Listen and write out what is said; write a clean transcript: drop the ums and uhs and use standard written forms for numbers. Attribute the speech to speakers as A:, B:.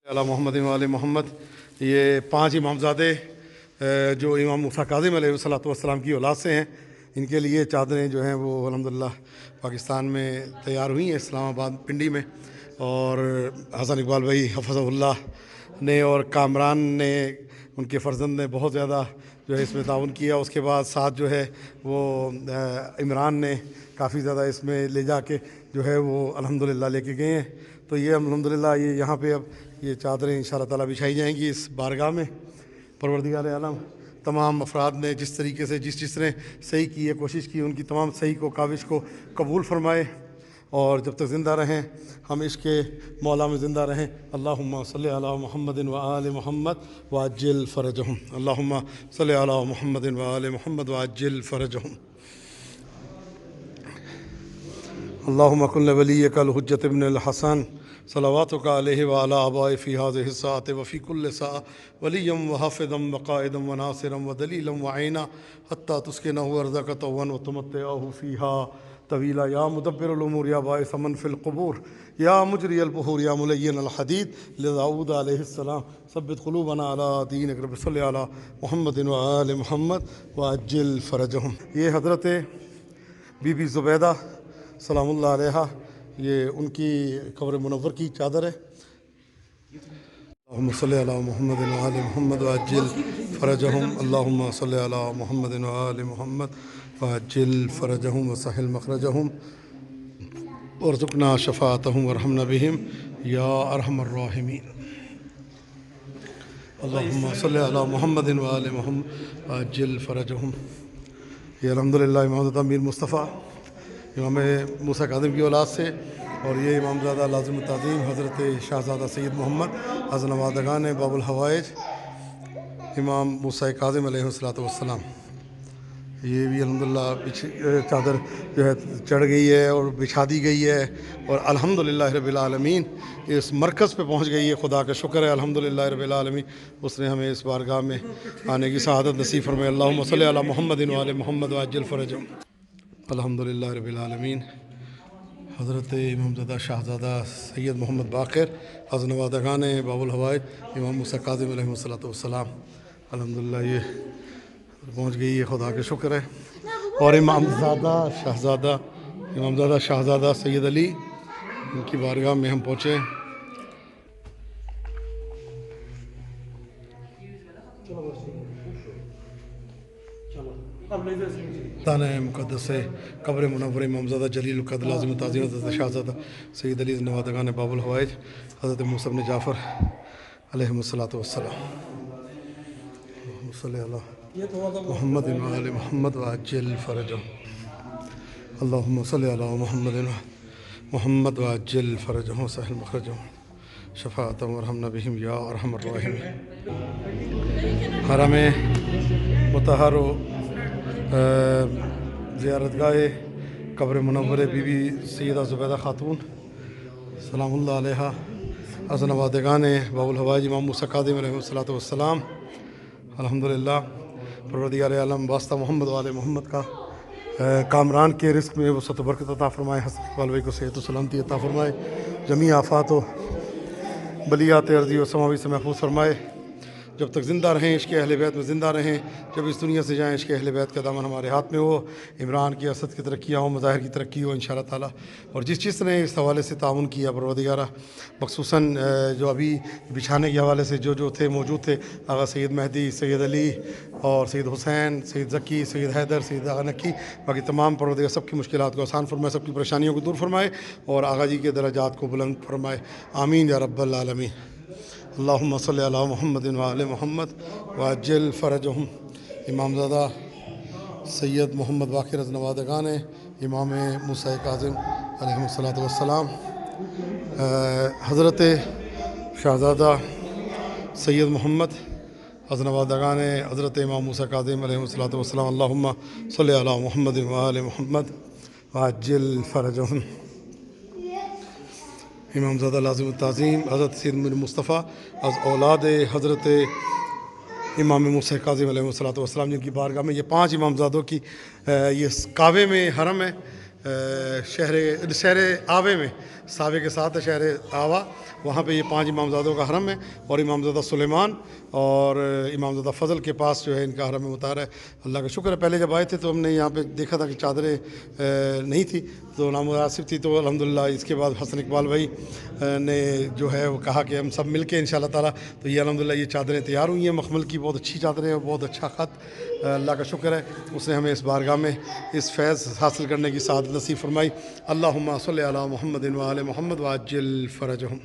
A: علی محمد وآل محمد۔ یہ 5 امامزادے جو امام موسیٰ کاظم علیہ السلام کی اولاد سے ہیں، ان کے لیے چادریں جو ہیں وہ الحمدللہ پاکستان میں تیار ہوئی ہیں، اسلام آباد پنڈی میں۔ اور حسن اقبال بھائی حفظہ اللہ نے اور کامران نے، ان کے فرزند نے بہت زیادہ جو ہے اس میں تعاون کیا۔ اس کے بعد ساتھ جو ہے وہ عمران نے کافی زیادہ اس میں لے جا کے جو ہے وہ الحمدللہ لے کے گئے ہیں۔ تو یہ الحمدللہ یہ یہاں پہ اب یہ چادریں انشاءاللہ تعالیٰ بچھائی جائیں گی اس بارگاہ میں۔ پروردگار عالم تمام افراد نے جس طریقے سے جس نے صحیح کی ہے، کوشش کی، ان کی تمام صحیح کو کاوش کو قبول فرمائے، اور جب تک زندہ رہیں ہم اس کے مولا میں زندہ رہیں۔ اللہم صلی علی محمد وآل محمد وعجل فرجہم۔ اللہم صلی علی محمد وآل محمد وعجل فرجہم۔ اللہم کن ولیک الحجۃ ابن الحسن صلواتک علیہ وعلی آبائہ فی ہذہ الساعۃ وفی کل ساعۃ ولیا وحافظا وقائدا وناصرا ودلیلا وعینا حتی تسکنہ ارضک طوعا وتمتعہ فیہا طویلا۔ یا مدبر الامور یا باعث من فی القبور یا مجری البحور یا ملین الحدید لداؤد علیہ السلام ثبت قلوبنا علی دینک رب صلی علی محمد وآل محمد وعجل فرجہم۔ یہ حضرت بی بی زبیدہ سلام اللہ علیہا، یہ ان کی قبر منور کی چادر ہے۔ اللہم صلی علی محمد وآل محمد وعجل فرجہم۔ اللہم صلی علی محمد وآل محمد وعجل فرجہم وسہل مخرجہم وارزقنا شفاعتہم وارحمنا بہم یا ارحم الراحمین۔ اللہم صلی علی محمد وآل محمد وعجل فرجہم۔ یہ الحمدللہ امامزادہ میر مصطفیٰ امام موسیٰ کاظم کی اولاد سے، اور یہ امامزادہ لازم التعظیم حضرت شہزادہ سید محمد از نوادگان باب الحوائج امام موسیٰ کاظم علیہ السلام۔ یہ بھی الحمدللہ چادر جو ہے چڑھ گئی ہے اور بچھا دی گئی ہے، اور الحمدللہ رب العالمین اس مرکز پہ پہنچ گئی ہے۔ خدا کا شکر ہے الحمدللہ رب العالمین، اس نے ہمیں اس بارگاہ میں آنے کی سعادت نصیب فرمائے۔ اللہم صلی علی محمد وآل محمد وعجل فرجہم۔ الحمدللہ رب العالمین۔ حضرت امامزادہ شہزادہ سید محمد باقر از نوادگان باب الحوائج امام موسیٰ کاظم علیہ السلام، الحمدللہ یہ پہنچ گئی ہے، خدا کا شکر ہے۔ اور امامزادہ شہزادہ سید علی، ان کی بارگاہ میں ہم پہنچے۔ تانہ مقدس سے قبر منور امامزادہ جلیل القدر لازم التعظیم حضرت شہزادہ سید علی نوادگان باب الحوائج حضرت موسیٰ بن جعفر علیہ السلام۔ صلی علی محمد وآل محمد وعجل فرجہم۔ اللہم صلی علی محمد وعجل فرجہم وسہل مخرجہم شفاعتہم وارحمنا بہم یا ارحم الراحمین۔ حرم مطہر و زیارت گاہ قبر منور بی بی سیدہ زبیدہ خاتون سلام اللہ علیہا از نوادگان باب الحوائج امام موسیٰ کاظم علیہ السلام، الحمدللہ پروردگار عالم واسطہ محمد وآل محمد کا کامران کے رزق میں وسعت و برکت عطا فرمائے، حسن اقبال بھائی کو صحت و سلامتی عطا فرمائے، جمیع آفات و بلیات ارضی و سماوی سے محفوظ فرمائے۔ جب تک زندہ رہیں عشق اہل بیت میں زندہ رہیں، جب اس دنیا سے جائیں عشق اہل بیت کا دامن ہمارے ہاتھ میں ہو، عمران کی اسد کی ترقیاں ہوں، مظاہر کی ترقی ہو انشاءاللہ تعالیٰ۔ اور جس نے اس حوالے سے تعاون کیا پروردگارہ، مخصوصاً جو ابھی بچھانے کے حوالے سے جو تھے موجود تھے، آغا سید مہدی، سید علی اور سید حسین، سید ذکی، سید حیدر، سید آغا نقی، باقی تمام پروردگار سب کی مشکلات کو آسان فرمائے، سب کی پریشانیوں کو دور فرمائے، اور آغا جی کے درجات کو بلند فرمائے، آمین یا رب العالمین۔ اللہم صلی علی محمد وآل محمد وعجل فرجہم۔ امامزادہ سید محمد باقر از نوادگان امام موسیٰ کاظم علیہ السلام، حضرت شہزادہ سید محمد از نوادگان حضرت امام موسیٰ کاظم علیہ السلام۔ اللہم صلی علی محمد وآل محمد وعجل فرجہم۔ امامزادہ لازم التعظیم حضرت سید میر مصطفیٰ از اولاد حضرت امام موسیٰ کاظم علیہ السلام، جن کی بارگاہ میں یہ 5 امامزادوں کی یہ کعبے میں حرم ہے، شہر آوے میں صحابہ کے ساتھ ہے شہر آوا، وہاں پہ یہ 5 امامزادوں کا حرم ہے، اور امامزادہ سلیمان اور امامزادہ فضل کے پاس جو ہے ان کا حرم مطہر ہے۔ اللہ کا شکر ہے، پہلے جب آئے تھے تو ہم نے یہاں پہ دیکھا تھا کہ چادریں نہیں تھی تو نامناسب تھی، تو الحمدللہ اس کے بعد حسن اقبال بھائی نے جو ہے وہ کہا کہ ہم سب مل کے انشاءاللہ تعالیٰ، تو یہ الحمدللہ یہ چادریں تیار ہوئی ہیں مخمل کی، بہت اچھی چادریں اور بہت اچھا خط۔ اللہ کا شکر ہے اس نے ہمیں اس بارگاہ میں اس فیض حاصل کرنے کی سعادت نصیب فرمائی۔ اللہم صلی علی محمد و آل محمد وعجل فرجہم۔